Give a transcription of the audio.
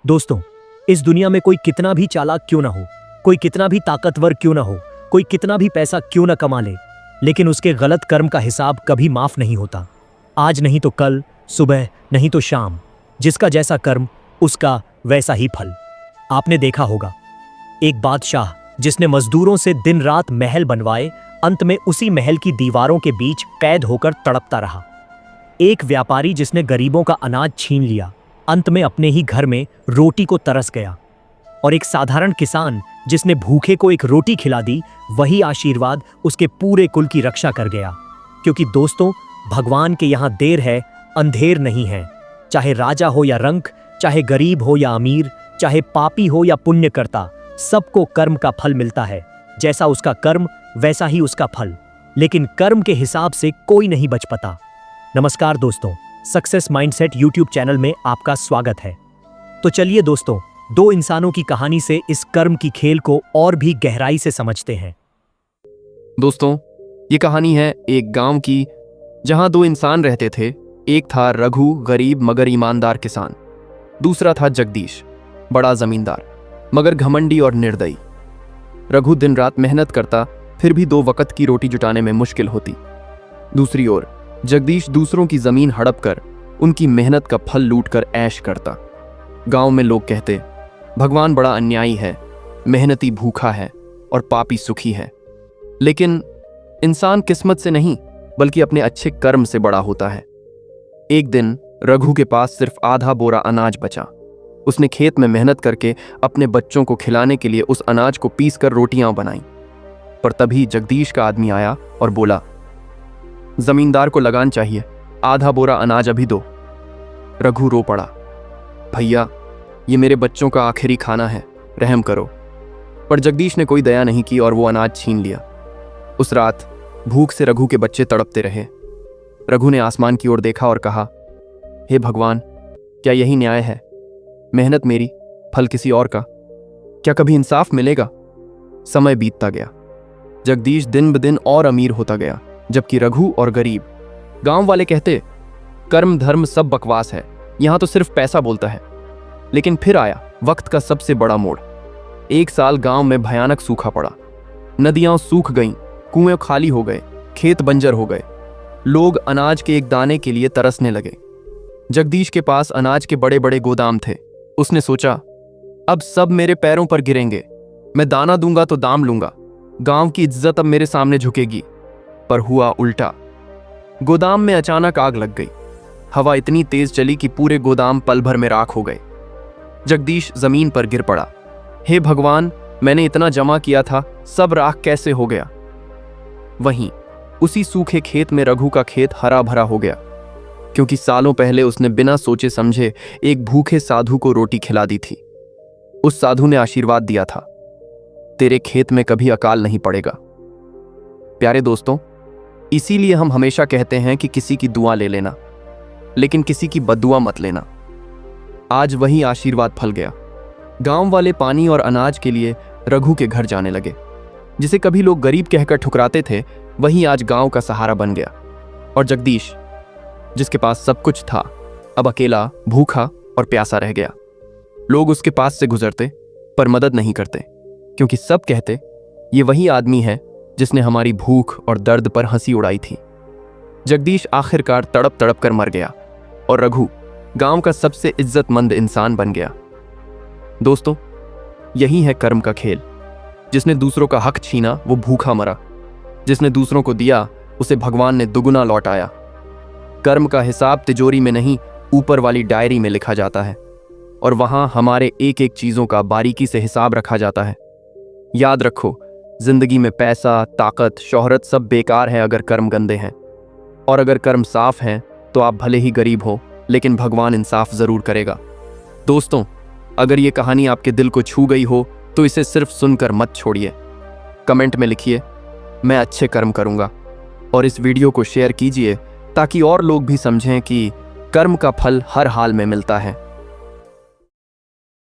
दोस्तों, इस दुनिया में कोई कितना भी चालाक क्यों ना हो, कोई कितना भी ताकतवर क्यों ना हो, कोई कितना भी पैसा क्यों ना कमा ले, लेकिन उसके गलत कर्म का हिसाब कभी माफ नहीं होता। आज नहीं तो कल, सुबह नहीं तो शाम, जिसका जैसा कर्म उसका वैसा ही फल। आपने देखा होगा, एक बादशाह जिसने मजदूरों से दिन रात महल बनवाए, अंत में उसी महल की दीवारों के बीच कैद होकर तड़पता रहा। एक व्यापारी जिसने गरीबों का अनाज छीन लिया, अंत में अपने ही घर में रोटी को तरस गया। और एक साधारण किसान जिसने भूखे को एक रोटी खिला दी, वही आशीर्वाद उसके पूरे कुल की रक्षा कर गया। क्योंकि दोस्तों, भगवान के यहाँ देर है, अंधेर नहीं है। चाहे राजा हो या रंक, चाहे गरीब हो या अमीर, चाहे पापी हो या पुण्य करता, सबको कर्म का फल मिलता है। जैसा उसका कर्म वैसा ही उसका फल, लेकिन कर्म के हिसाब से कोई नहीं बच पाता। नमस्कार दोस्तों, सक्सेस माइंडसेट यूट्यूब चैनल में आपका स्वागत है। तो चलिए दोस्तों, दो इंसानों की कहानी से इस कर्म की खेल को और भी गहराई से समझते हैं। दोस्तों, ये कहानी है एक गांव की, जहां दो इंसान रहते थे। एक था रघु, गरीब मगर ईमानदार किसान। दूसरा था जगदीश, बड़ा जमींदार मगर घमंडी और निर्दयी। रघु दिन रात मेहनत करता, फिर भी 2 वक्त की रोटी जुटाने में मुश्किल होती। दूसरी ओर जगदीश दूसरों की जमीन हड़प कर उनकी मेहनत का फल लूटकर ऐश करता। गांव में लोग कहते, भगवान बड़ा अन्यायी है, मेहनती भूखा है और पापी सुखी है। लेकिन इंसान किस्मत से नहीं बल्कि अपने अच्छे कर्म से बड़ा होता है। एक दिन रघु के पास सिर्फ आधा बोरा अनाज बचा। उसने खेत में मेहनत करके अपने बच्चों को खिलाने के लिए उस अनाज को पीस कर रोटियां बनाई। पर तभी जगदीश का आदमी आया और बोला, जमींदार को लगान चाहिए, आधा बोरा अनाज अभी दो। रघु रो पड़ा, भैया ये मेरे बच्चों का आखिरी खाना है, रहम करो। पर जगदीश ने कोई दया नहीं की और वो अनाज छीन लिया। उस रात भूख से रघु के बच्चे तड़पते रहे। रघु ने आसमान की ओर देखा और कहा, हे भगवान, क्या यही न्याय है? मेहनत मेरी, फल किसी और का। क्या कभी इंसाफ मिलेगा? समय बीतता गया। जगदीश दिन ब दिन और अमीर होता गया, जबकि रघु और गरीब। गांव वाले कहते, कर्म धर्म सब बकवास है, यहां तो सिर्फ पैसा बोलता है। लेकिन फिर आया वक्त का सबसे बड़ा मोड़। एक साल गांव में भयानक सूखा पड़ा। नदियां सूख गईं, कुएं खाली हो गए, खेत बंजर हो गए। लोग अनाज के एक दाने के लिए तरसने लगे। जगदीश के पास अनाज के बड़े बड़े गोदाम थे। उसने सोचा, अब सब मेरे पैरों पर गिरेंगे। मैं दाना दूंगा तो दाम लूंगा, गांव की इज्जत अब मेरे सामने झुकेगी। पर हुआ उल्टा। गोदाम में अचानक आग लग गई। हवा इतनी तेज चली कि पूरे गोदाम पल भर में राख हो गए। जगदीश जमीन पर गिर पड़ा। हे भगवान, मैंने इतना जमा किया था, सब राख कैसे हो गया? वहीं उसी सूखे खेत में रघु का खेत हरा भरा हो गया, क्योंकि सालों पहले उसने बिना सोचे समझे एक भूखे साधु को रोटी खिला दी थी। उस साधु ने आशीर्वाद दिया था, तेरे खेत में कभी अकाल नहीं पड़ेगा। प्यारे दोस्तों, इसीलिए हम हमेशा कहते हैं कि किसी की दुआ ले लेना, लेकिन किसी की बद्दुआ मत लेना। आज वही आशीर्वाद फल गया। गांव वाले पानी और अनाज के लिए रघु के घर जाने लगे। जिसे कभी लोग गरीब कहकर ठुकराते थे, वही आज गांव का सहारा बन गया। और जगदीश, जिसके पास सब कुछ था, अब अकेला, भूखा और प्यासा रह गया। लोग उसके पास से गुजरते पर मदद नहीं करते, क्योंकि सब कहते, ये वही आदमी है जिसने हमारी भूख और दर्द पर हंसी उड़ाई थी। जगदीश आखिरकार तड़प तड़प कर मर गया और रघु गांव का सबसे इज्जतमंद इंसान बन गया। दोस्तों, यही है कर्म का खेल। जिसने दूसरों का हक छीना वो भूखा मरा, जिसने दूसरों को दिया उसे भगवान ने दुगुना लौटाया। कर्म का हिसाब तिजोरी में नहीं, ऊपर वाली डायरी में लिखा जाता है, और वहां हमारे एक एक चीजों का बारीकी से हिसाब रखा जाता है। याद रखो, जिंदगी में पैसा, ताकत, शोहरत सब बेकार है अगर कर्म गंदे हैं। और अगर कर्म साफ हैं तो आप भले ही गरीब हो, लेकिन भगवान इंसाफ जरूर करेगा। दोस्तों, अगर ये कहानी आपके दिल को छू गई हो तो इसे सिर्फ सुनकर मत छोड़िए। कमेंट में लिखिए, मैं अच्छे कर्म करूंगा, और इस वीडियो को शेयर कीजिए ताकि और लोग भी समझें कि कर्म का फल हर हाल में मिलता है।